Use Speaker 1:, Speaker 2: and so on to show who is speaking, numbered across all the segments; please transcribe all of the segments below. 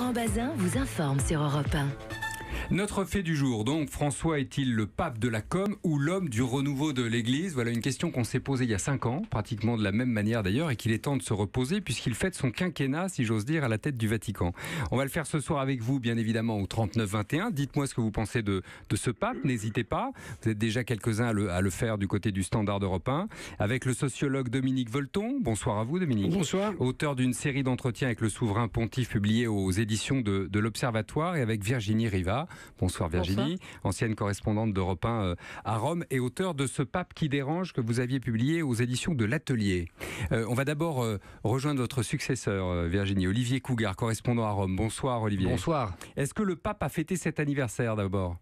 Speaker 1: Laurent Bazin vous informe sur Europe 1.
Speaker 2: Notre fait du jour, donc, François est-il le pape de la com ou l'homme du renouveau de l'Église? Voilà une question qu'on s'est posée il y a 5 ans, pratiquement de la même manière d'ailleurs, et qu'il est temps de se reposer puisqu'il fête son quinquennat, si j'ose dire, à la tête du Vatican. On va le faire ce soir avec vous, bien évidemment, au 39-21. Dites-moi ce que vous pensez de ce pape, n'hésitez pas. Vous êtes déjà quelques-uns à le faire du côté du Standard Europe 1, avec le sociologue Dominique Volton. Bonsoir à vous, Dominique.
Speaker 3: Bonsoir.
Speaker 2: Auteur d'une série d'entretiens avec le souverain pontife publiée aux éditions de l'Observatoire, et avec Virginie Riva. Bonsoir Virginie, bonsoir. Ancienne correspondante d'Europe 1 à Rome et auteur de Ce pape qui dérange que vous aviez publié aux éditions de l'Atelier. On va d'abord rejoindre votre successeur Virginie, Olivier Cougar, correspondant à Rome. Bonsoir Olivier.
Speaker 3: Bonsoir.
Speaker 2: Est-ce que le pape a fêté cet anniversaire d'abord ?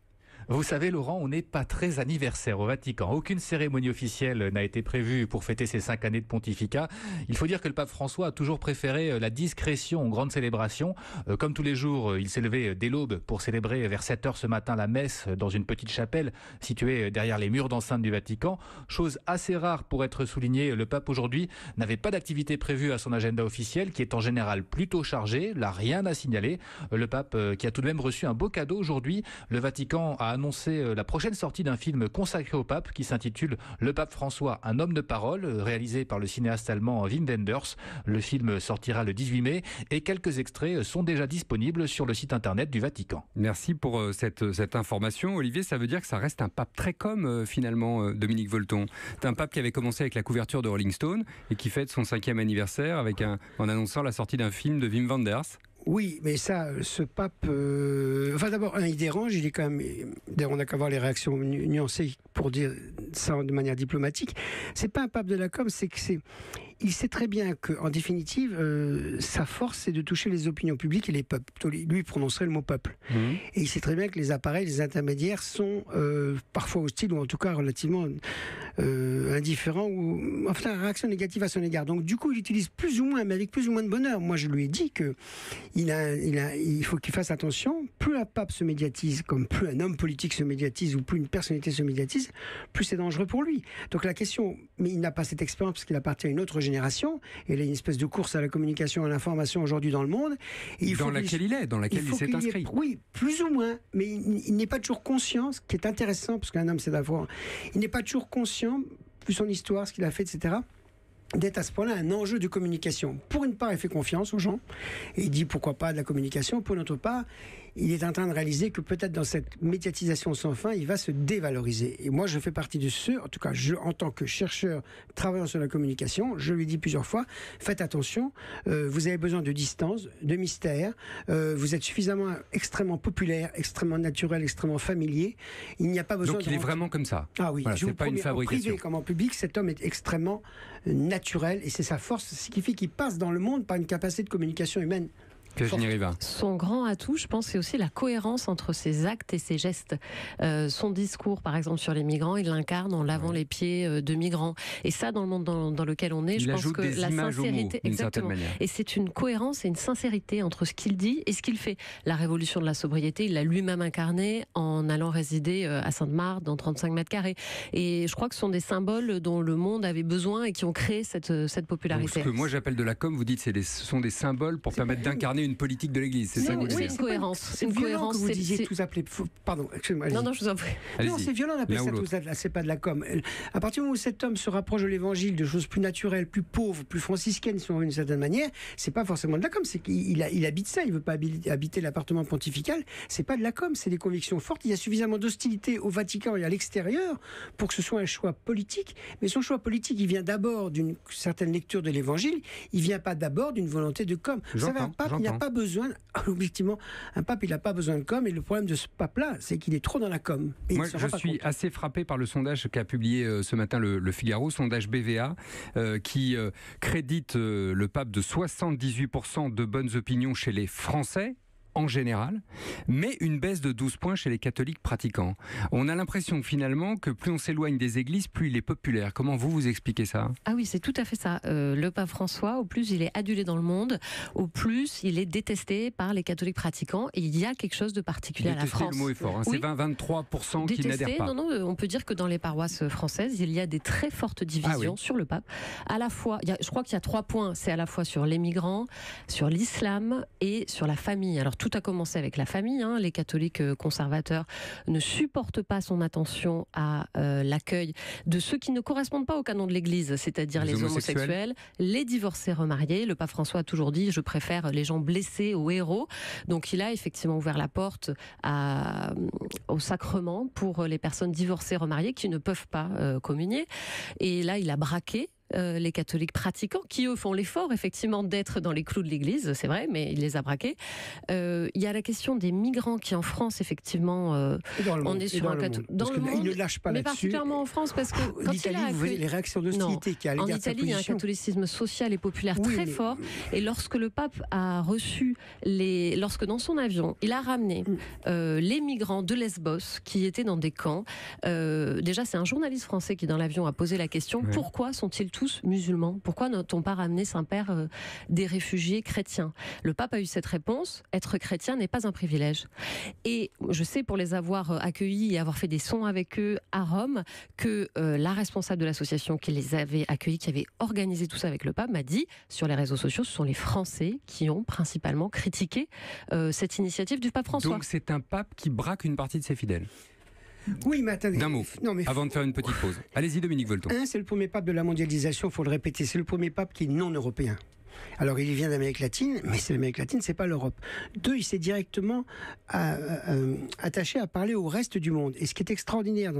Speaker 3: Vous savez Laurent, on n'est pas très anniversaire au Vatican. Aucune cérémonie officielle n'a été prévue pour fêter ses 5 années de pontificat. Il faut dire que le pape François a toujours préféré la discrétion aux grandes célébrations. Comme tous les jours, il s'est levé dès l'aube pour célébrer vers 7h ce matin la messe dans une petite chapelle située derrière les murs d'enceinte du Vatican. Chose assez rare pour être soulignée, le pape aujourd'hui n'avait pas d'activité prévue à son agenda officiel qui est en général plutôt chargé. Là, rien à signaler. Le pape qui a tout de même reçu un beau cadeau aujourd'hui. Le Vatican a annoncé la prochaine sortie d'un film consacré au pape qui s'intitule Le pape François, un homme de parole, réalisé par le cinéaste allemand Wim Wenders. Le film sortira le 18 mai et quelques extraits sont déjà disponibles sur le site internet du Vatican.
Speaker 2: Merci pour cette information. Olivier, ça veut dire que ça reste un pape très finalement, Dominique Volton. C'est un pape qui avait commencé avec la couverture de Rolling Stone et qui fête son 5e anniversaire en annonçant la sortie d'un film de Wim Wenders.
Speaker 4: Oui, mais ça, ce pape... Enfin, d'abord, il dérange, il est quand même... D'ailleurs, on n'a qu'à voir les réactions nuancées pour dire ça de manière diplomatique. C'est pas un pape de la com, c'est que c'est... Il sait très bien qu'en définitive, sa force, c'est de toucher les opinions publiques et les peuples. Lui, il prononcerait le mot peuple. Et il sait très bien que les appareils, les intermédiaires sont parfois hostiles ou en tout cas relativement indifférents ou enfin, une réaction négative à son égard. Donc, du coup, il utilise plus ou moins, mais avec plus ou moins de bonheur. Moi, je lui ai dit que il faut qu'il fasse attention. Plus un pape se médiatise, comme plus un homme politique se médiatise ou plus une personnalité se médiatise, plus c'est dangereux pour lui. Donc la question, mais il n'a pas cette expérience parce qu'il appartient à une autre génération. Et il y a une espèce de course à la communication, à l'information aujourd'hui dans le monde. Et
Speaker 2: dans laquelle il s'est inscrit.
Speaker 4: Oui, plus ou moins. Mais il n'est pas toujours conscient, ce qui est intéressant, parce qu'un homme c'est d'avoir... Il n'est pas toujours conscient, plus son histoire, ce qu'il a fait, etc., d'être à ce point-là un enjeu de communication. Pour une part, il fait confiance aux gens et il dit pourquoi pas de la communication. Pour une autre part, il est en train de réaliser que peut-être dans cette médiatisation sans fin, il va se dévaloriser. Et moi, je fais partie de ceux, en tout cas, en tant que chercheur travaillant sur la communication, je lui dis plusieurs fois, faites attention, vous avez besoin de distance, de mystère, vous êtes suffisamment extrêmement populaire, extrêmement naturel, extrêmement familier. Il n'y a pas besoin
Speaker 2: Donc il est vraiment comme ça.
Speaker 4: Ah oui,
Speaker 2: voilà,
Speaker 4: je vous
Speaker 2: pas une fabrication.
Speaker 4: En privé comme en public, cet homme est extrêmement naturel et c'est sa force, ce qui fait qu'il passe dans le monde par une capacité de communication humaine.
Speaker 5: Son grand atout, je pense, c'est aussi la cohérence entre ses actes et ses gestes. Son discours, par exemple, sur les migrants, il l'incarne en lavant les pieds de migrants. Et ça, dans le monde dans lequel on est, je pense que la sincérité, exactement. Et c'est une cohérence et une sincérité entre ce qu'il dit et ce qu'il fait. La révolution de la sobriété, il l'a lui-même incarné en allant résider à Sainte-Marthe dans 35 mètres carrés. Et je crois que ce sont des symboles dont le monde avait besoin et qui ont créé cette popularité.
Speaker 2: Donc, ce que moi j'appelle de la com, vous dites, ce sont des symboles pour permettre d'incarner une politique de l'Église, c'est ça que vous dites?
Speaker 5: Oui, une cohérence.
Speaker 4: C'est violent que vous disiez tous appeler... Pardon, excusez-moi.
Speaker 5: Non, je vous en prie.
Speaker 4: Non, c'est violent d'appeler ça tous appeler, c'est pas de la com. À partir du moment où cet homme se rapproche de l'Évangile, de choses plus naturelles, plus pauvres, plus franciscaines, si on veut d'une certaine manière, c'est pas forcément de la com, c'est qu'il habite ça, il veut pas habiter l'appartement pontifical, c'est pas de la com, c'est des convictions fortes. Il y a suffisamment d'hostilité au Vatican et à l'extérieur pour que ce soit un choix politique, mais son choix politique, il vient d'abord d'une certaine lecture de l'Évangile, il vient pas d'abord d'une volonté de com. Vous savez, un pape, il n'y a pas besoin, objectivement, un pape, il n'a pas besoin de com, et le problème de ce pape-là, c'est qu'il est trop dans la com.
Speaker 2: Moi, je suis assez frappé par le sondage qu'a publié ce matin le Figaro, sondage BVA, qui crédite le pape de 78% de bonnes opinions chez les Français. en général, mais une baisse de 12 points chez les catholiques pratiquants. On a l'impression finalement que plus on s'éloigne des églises, plus il est populaire. Comment vous expliquez ça ?
Speaker 5: Ah oui, c'est tout à fait ça. Le pape François, au plus il est adulé dans le monde, au plus il est détesté par les catholiques pratiquants. Et il y a quelque chose de particulier à la France.
Speaker 2: Le mot est fort, hein.
Speaker 5: Oui.
Speaker 2: C'est 23% qui n'adhèrent pas.
Speaker 5: Non, on peut dire que dans les paroisses françaises, il y a des très fortes divisions sur le pape. À la fois, je crois qu'il y a 3 points. C'est à la fois sur les migrants, sur l'islam et sur la famille. Alors tout a commencé avec la famille. Les catholiques conservateurs ne supportent pas son attention à l'accueil de ceux qui ne correspondent pas au canon de l'Église, c'est-à-dire les homosexuels, les divorcés remariés. Le pape François a toujours dit « je préfère les gens blessés aux héros ». Donc il a effectivement ouvert la porte au sacrement pour les personnes divorcées remariées qui ne peuvent pas communier. Et là, il a braqué les catholiques pratiquants qui eux font l'effort effectivement d'être dans les clous de l'église, c'est vrai, mais il les a braqués. Il y a la question des migrants qui en France effectivement on est sur un dans le monde,
Speaker 4: ils ne lâchent pas
Speaker 5: mais
Speaker 4: là-dessus.
Speaker 5: particulièrement en France parce que quand
Speaker 4: l'Italie, vous voyez les réactions d'hostilité qu'il y a à l'égard de sa
Speaker 5: position. En Italie, il y a un catholicisme social et populaire très fort, et lorsque le pape a reçu lorsque dans son avion il a ramené les migrants de Lesbos qui étaient dans des camps, déjà c'est un journaliste français qui dans l'avion a posé la question pourquoi sont-ils tous musulmans? Pourquoi n'a-t-on pas ramené Saint-Père des réfugiés chrétiens? Le pape a eu cette réponse, être chrétien n'est pas un privilège. Et je sais pour les avoir accueillis et avoir fait des sons avec eux à Rome, que la responsable de l'association qui les avait accueillis, qui avait organisé tout ça avec le pape, m'a dit sur les réseaux sociaux, ce sont les Français qui ont principalement critiqué cette initiative du pape François.
Speaker 2: Donc c'est un pape qui braque une partie de ses fidèles.
Speaker 4: Oui, mais attendez.
Speaker 2: D'un mot, avant de faire une petite pause. Allez-y, Dominique Volton.
Speaker 4: C'est le premier pape de la mondialisation, il faut le répéter. C'est le premier pape qui est non européen. Alors, il vient d'Amérique latine, mais c'est l'Amérique latine, c'est pas l'Europe. 2, il s'est directement attaché à parler au reste du monde. Et ce qui est extraordinaire,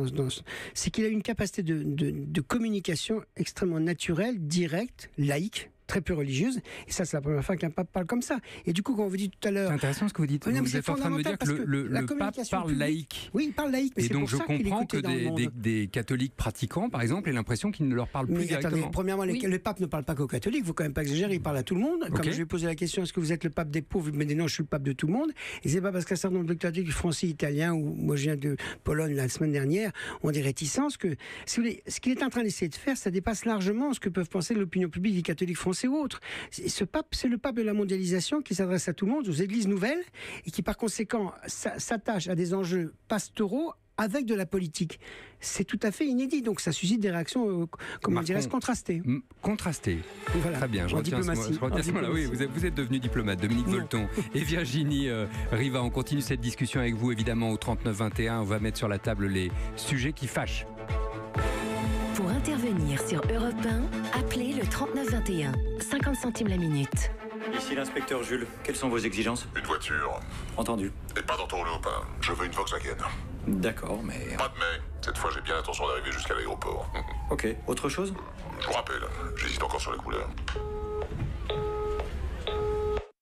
Speaker 4: c'est qu'il a une capacité de communication extrêmement naturelle, directe, laïque, très peu religieuse, et ça c'est la première fois qu'un pape parle comme ça. Et du coup, quand on vous dit tout à l'heure...
Speaker 2: C'est intéressant ce que vous dites. Vous êtes en train de me dire que le pape parle laïque.
Speaker 4: Oui, il parle laïque, mais
Speaker 2: et
Speaker 4: c'est
Speaker 2: donc
Speaker 4: pour
Speaker 2: je
Speaker 4: ça qu'il est
Speaker 2: comprends
Speaker 4: écouté
Speaker 2: que des catholiques pratiquants, par exemple, aient l'impression qu'il ne leur parle plus directement.
Speaker 4: Attendez, premièrement, le pape ne parle pas qu'aux catholiques, il ne faut quand même pas exagérer, il parle à tout le monde. Comme je lui ai posé la question, est-ce que vous êtes le pape des pauvres? Il me dit non, je suis le pape de tout le monde. Et c'est pas parce qu'un certain nombre de catholiques français, italiens, ou moi je viens de Pologne la semaine dernière, ont des réticences que, si vous voulez, ce qu'il est en train d'essayer de faire, ça dépasse largement ce que peuvent penser l'opinion publique des catholiques français ou autres. Ce pape, c'est le pape de la mondialisation qui s'adresse à tout le monde, aux églises nouvelles, et qui par conséquent s'attache à des enjeux pastoraux avec de la politique. C'est tout à fait inédit, donc ça suscite des réactions, comment dirais-je, contrastées.
Speaker 2: Contrastées.
Speaker 4: Voilà.
Speaker 2: Très bien, je retiens ce mot-là. Oui, vous êtes devenu diplomate, Dominique Volton et Virginie Riva. On continue cette discussion avec vous, évidemment, au 39-21. On va mettre sur la table les sujets qui fâchent.
Speaker 1: Pour intervenir sur Europe 1, appelez le 39-21. 50 centimes la minute.
Speaker 6: Ici l'inspecteur Jules. Quelles sont vos exigences?
Speaker 7: Une voiture.
Speaker 6: Entendu.
Speaker 7: Et pas d'entourloupe. Je veux une Volkswagen.
Speaker 6: D'accord, mais...
Speaker 7: Pas de mais. Cette fois, j'ai bien l'intention d'arriver jusqu'à l'aéroport.
Speaker 6: Ok. Autre chose?
Speaker 7: Je vous rappelle, j'hésite encore sur les couleurs.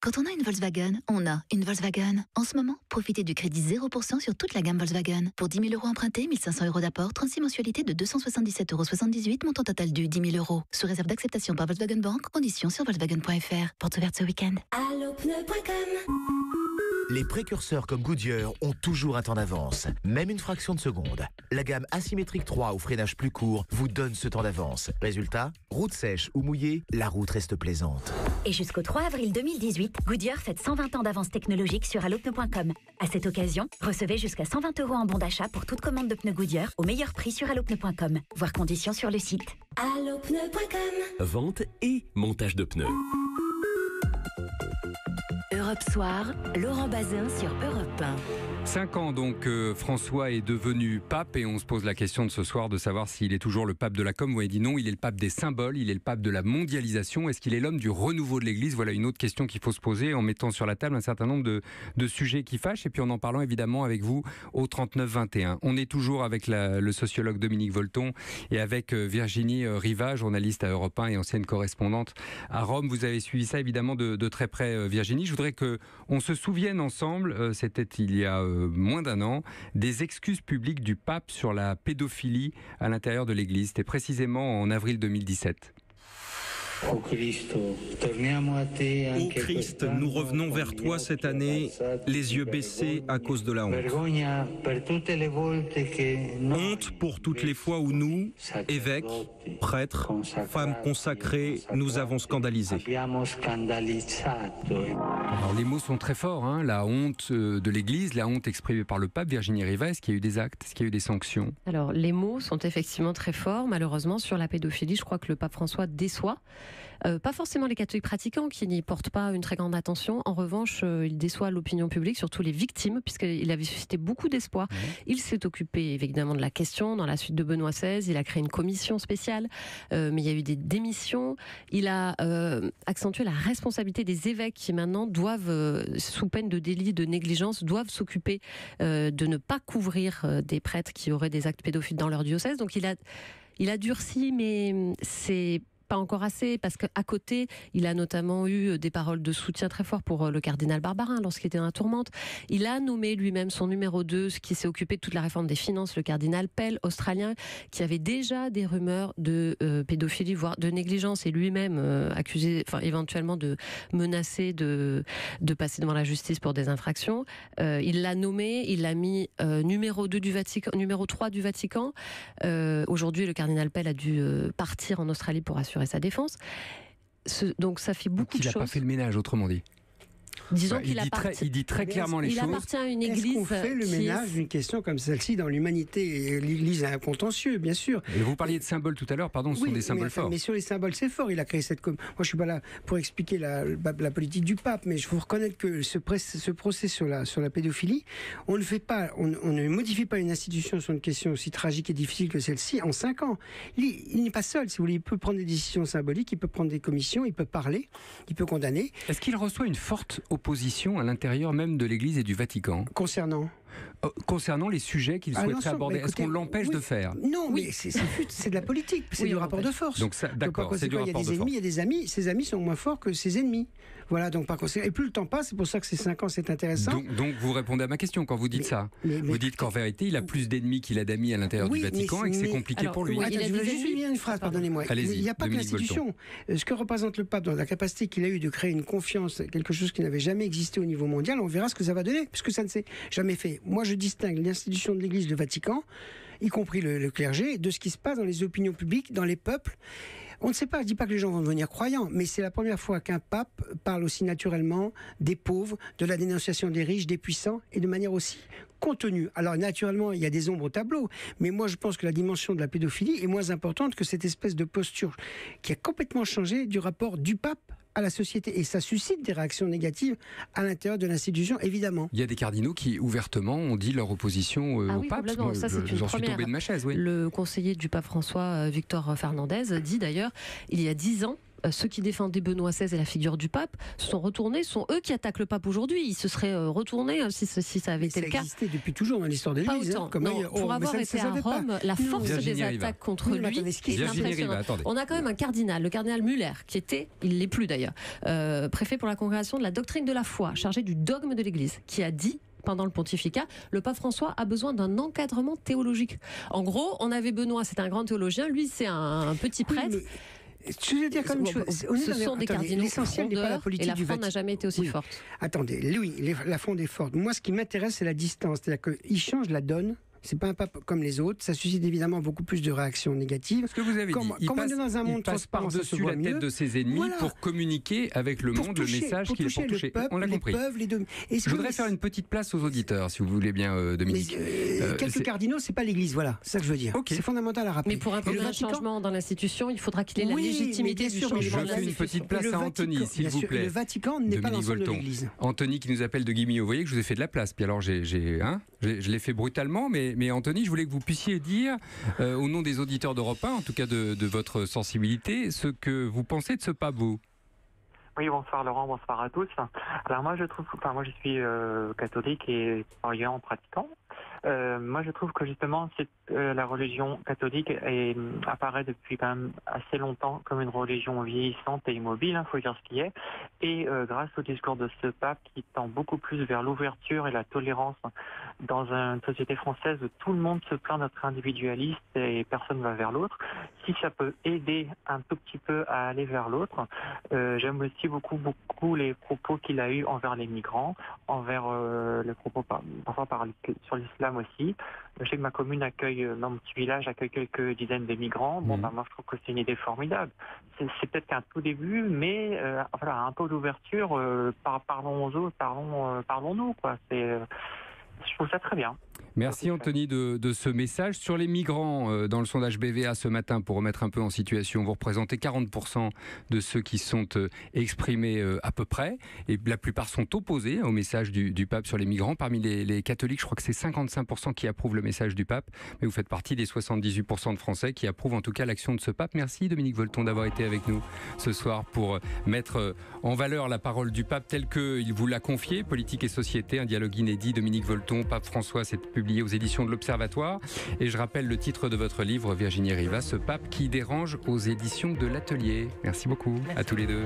Speaker 8: Quand on a une Volkswagen, on a une Volkswagen. En ce moment, profitez du crédit 0% sur toute la gamme Volkswagen. Pour 10 000 € empruntés, 1 500 € d'apport, 36 mensualités de 277,78 €, montant total dû 10 000 €. Sous réserve d'acceptation par Volkswagen Bank, conditions sur Volkswagen.fr. Porte ouverte ce week-end.
Speaker 9: Allopneu.com. Les précurseurs comme Goodyear ont toujours un temps d'avance, même une fraction de seconde. La gamme asymétrique 3 au freinage plus court vous donne ce temps d'avance. Résultat, route sèche ou mouillée, la route reste plaisante.
Speaker 10: Et jusqu'au 3 avril 2018, Goodyear fête 120 ans d'avance technologique sur allopneu.com. À cette occasion, recevez jusqu'à 120 € en bon d'achat pour toute commande de pneus Goodyear au meilleur prix sur allopneu.com. Voir conditions sur le site.
Speaker 11: Allopneu.com. Vente et montage de pneus.
Speaker 1: Europe Soir, Laurent Bazin sur Europe 1.
Speaker 2: 5 ans donc François est devenu pape et on se pose la question de ce soir de savoir s'il est toujours le pape de la com. Vous avez dit non, il est le pape des symboles, il est le pape de la mondialisation. Est-ce qu'il est l'homme du renouveau de l'Église? Voilà une autre question qu'il faut se poser en mettant sur la table un certain nombre de sujets qui fâchent et puis en parlant évidemment avec vous au 39-21. On est toujours avec le sociologue Dominique Volton et avec Virginie Riva, journaliste à Europe 1 et ancienne correspondante à Rome. Vous avez suivi ça évidemment de très près, Virginie. Je voudrais qu'on se souvienne ensemble, c'était il y a moins d'un an, des excuses publiques du pape sur la pédophilie à l'intérieur de l'Église. C'était précisément en avril 2017.
Speaker 12: Ô Christ, nous revenons vers toi cette année, les yeux baissés à cause de la honte. Honte pour toutes les fois où nous, évêques, prêtres, femmes consacrées, nous avons scandalisé.
Speaker 2: Alors les mots sont très forts, hein, la honte de l'Église, la honte exprimée par le pape. Virginie Riva, est-ce qu'il y a eu des actes, est-ce qu'il y a eu des sanctions?
Speaker 5: Alors les mots sont effectivement très forts. Malheureusement, sur la pédophilie, je crois que le pape François déçoit. Pas forcément les catholiques pratiquants qui n'y portent pas une très grande attention. En revanche, il déçoit l'opinion publique, surtout les victimes, puisqu'il avait suscité beaucoup d'espoir. Il s'est occupé évidemment de la question dans la suite de Benoît XVI. Il a créé une commission spéciale, mais il y a eu des démissions. Il a accentué la responsabilité des évêques qui maintenant doivent, sous peine de délit de négligence, doivent s'occuper de ne pas couvrir des prêtres qui auraient des actes pédophiles dans leur diocèse. Donc il a durci, mais c'est pas encore assez, parce qu'à côté, il a notamment eu des paroles de soutien très fort pour le cardinal Barbarin lorsqu'il était dans la tourmente. Il a nommé lui-même son numéro 2, qui s'est occupé de toute la réforme des finances, le cardinal Pell, australien, qui avait déjà des rumeurs de pédophilie, voire de négligence, et lui-même accusé, enfin éventuellement de menacer de passer devant la justice pour des infractions. Il l'a nommé, il l'a mis numéro 2 du Vatican, numéro 3 du Vatican. Aujourd'hui, le cardinal Pell a dû partir en Australie pour assurer sa défense. Donc ça fait beaucoup de choses.
Speaker 2: Il n'a pas fait le ménage, autrement dit.
Speaker 5: Disons
Speaker 2: qu'il il dit très clairement les choses.
Speaker 5: Il appartient à une église.
Speaker 4: Est-ce qu'on fait le ménage d'une question comme celle-ci dans l'humanité? L'église a un contentieux, bien sûr.
Speaker 2: Et vous parliez de symboles tout à l'heure, pardon, ce sont des symboles forts.
Speaker 4: Mais sur les symboles, c'est fort. Il a créé cette. Moi, je suis pas là pour expliquer la politique du pape, mais je vous reconnaître que ce procès sur la pédophilie, on ne fait pas, on ne modifie pas une institution sur une question aussi tragique et difficile que celle-ci en 5 ans. Il n'est pas seul, si vous voulez. Il peut prendre des décisions symboliques, il peut prendre des commissions, il peut parler, il peut condamner.
Speaker 2: Est-ce qu'il reçoit une forte opposition à l'intérieur même de l'Église et du Vatican concernant les sujets qu'il souhaiterait aborder? Est-ce qu'on l'empêche de faire?
Speaker 4: Non, mais c'est de la politique, c'est du rapport de force.
Speaker 2: Donc d'accord, c'est du rapport de force.
Speaker 4: Il y a des amis, ses amis sont moins forts que ses ennemis. Voilà, donc par conséquent, et plus le temps passe, c'est pour ça que ces 5 ans c'est intéressant.
Speaker 2: Donc vous répondez à ma question quand vous dites ça. Vous dites qu'en vérité, il a plus d'ennemis qu'il a d'amis à l'intérieur du Vatican et que c'est compliqué pour lui.
Speaker 4: Je voulais juste finir une phrase, pardonnez-moi. Il n'y a pas que l'institution. Ce que représente le pape dans la capacité qu'il a eue de créer une confiance, quelque chose qui n'avait jamais existé au niveau mondial, on verra ce que ça va donner, puisque ça ne s'est jamais fait. Moi, je distingue l'institution de l'Église, le Vatican, y compris le clergé, de ce qui se passe dans les opinions publiques, dans les peuples. On ne sait pas, je ne dis pas que les gens vont devenir croyants, mais c'est la première fois qu'un pape parle aussi naturellement des pauvres, de la dénonciation des riches, des puissants, et de manière aussi contenue. Alors naturellement, il y a des ombres au tableau, mais moi je pense que la dimension de la pédophilie est moins importante que cette espèce de posture qui a complètement changé du rapport du pape à la société, et ça suscite des réactions négatives à l'intérieur de l'institution, évidemment.
Speaker 2: Il y a des cardinaux qui ouvertement ont dit leur opposition au pape.
Speaker 5: Ça, c'est une
Speaker 2: j'en suis tombé de ma chaise. Oui.
Speaker 5: Le conseiller du pape François, Victor Fernandez, dit d'ailleurs, il y a 10 ans, ceux qui défendaient Benoît XVI et la figure du pape se sont retournés, sont eux qui attaquent le pape aujourd'hui. Ils se seraient retournés si ça avait été le cas.
Speaker 4: Ça existait depuis toujours dans l'histoire de l'Église.
Speaker 5: Pas autant. Pour avoir été à Rome, la force des attaques contre lui est impressionnante. On a quand même un cardinal, le cardinal Muller, qui était, il l'est plus d'ailleurs, préfet pour la congrégation de la doctrine de la foi, chargé du dogme de l'Église, qui a dit pendant le pontificat, le pape François a besoin d'un encadrement théologique. En gros, on avait Benoît, c'est un grand théologien, lui c'est un petit prêtre.
Speaker 4: Je veux dire comme une chose.
Speaker 5: Ce sont des cardinaux.
Speaker 4: L'essentiel n'est pas la politique du Vatican.
Speaker 5: La foi n'a jamais été aussi forte.
Speaker 4: Attendez, la fronde est forte. Moi, ce qui m'intéresse, c'est la distance. C'est-à-dire qu'il change la donne. C'est pas un pape comme les autres. Ça suscite évidemment beaucoup plus de réactions négatives.
Speaker 2: Ce que vous avez dit, il passe par-dessus la tête de ses ennemis pour communiquer avec le monde le message qu'il est pour toucher. On l'a compris. Je voudrais faire une petite place aux auditeurs, si vous voulez bien, Dominique.
Speaker 4: Quelques cardinaux, c'est pas l'Église, voilà. C'est ça que je veux dire. C'est fondamental à rappeler.
Speaker 5: Mais pour imposer un changement dans l'institution, il faudra qu'il ait la légitimité du changement.
Speaker 2: Je fais une petite place à Anthony, s'il vous plaît.
Speaker 4: Le Vatican n'est pas l'ensemble de l'Église.
Speaker 2: Anthony qui nous appelle de Guimio. Vous voyez que je vous ai fait de la place. Puis alors, je l'ai fait brutalement, mais Anthony, je voulais que vous puissiez dire, au nom des auditeurs d'Europe 1, en tout cas de votre sensibilité, ce que vous pensez de ce pape, vous.
Speaker 13: Oui, bonsoir Laurent, bonsoir à tous. Alors moi je suis catholique et croyant pratiquant. Moi, je trouve que justement, la religion catholique apparaît depuis quand même assez longtemps comme une religion vieillissante et immobile, faut dire ce qui est. Et grâce au discours de ce pape qui tend beaucoup plus vers l'ouverture et la tolérance dans une société française où tout le monde se plaint d'être individualiste et personne ne va vers l'autre, si ça peut aider un tout petit peu à aller vers l'autre, j'aime aussi beaucoup les propos qu'il a eus envers les migrants, envers les propos parfois sur l'islam aussi. Je sais que ma commune dans mon petit village accueille quelques dizaines de migrants. Bon, moi je trouve que c'est une idée formidable. C'est peut-être qu'un tout début, mais voilà, un peu d'ouverture. Parlons aux autres, parlons-nous, quoi. Je trouve ça très bien.
Speaker 2: Merci Anthony de ce message. Sur les migrants, dans le sondage BVA ce matin, pour remettre un peu en situation, vous représentez 40% de ceux qui sont exprimés à peu près, et la plupart sont opposés au message du pape sur les migrants. Parmi les catholiques, je crois que c'est 55% qui approuvent le message du pape, mais vous faites partie des 78% de Français qui approuvent en tout cas l'action de ce pape. Merci Dominique Volton d'avoir été avec nous ce soir pour mettre en valeur la parole du pape telle qu'il vous l'a confiée. Politique et société, un dialogue inédit. Dominique Volton, Pape François, c'est publié aux éditions de l'Observatoire. Et je rappelle le titre de votre livre, Virginie Rivas, Ce pape qui dérange, aux éditions de l'Atelier. Merci beaucoup à tous les deux.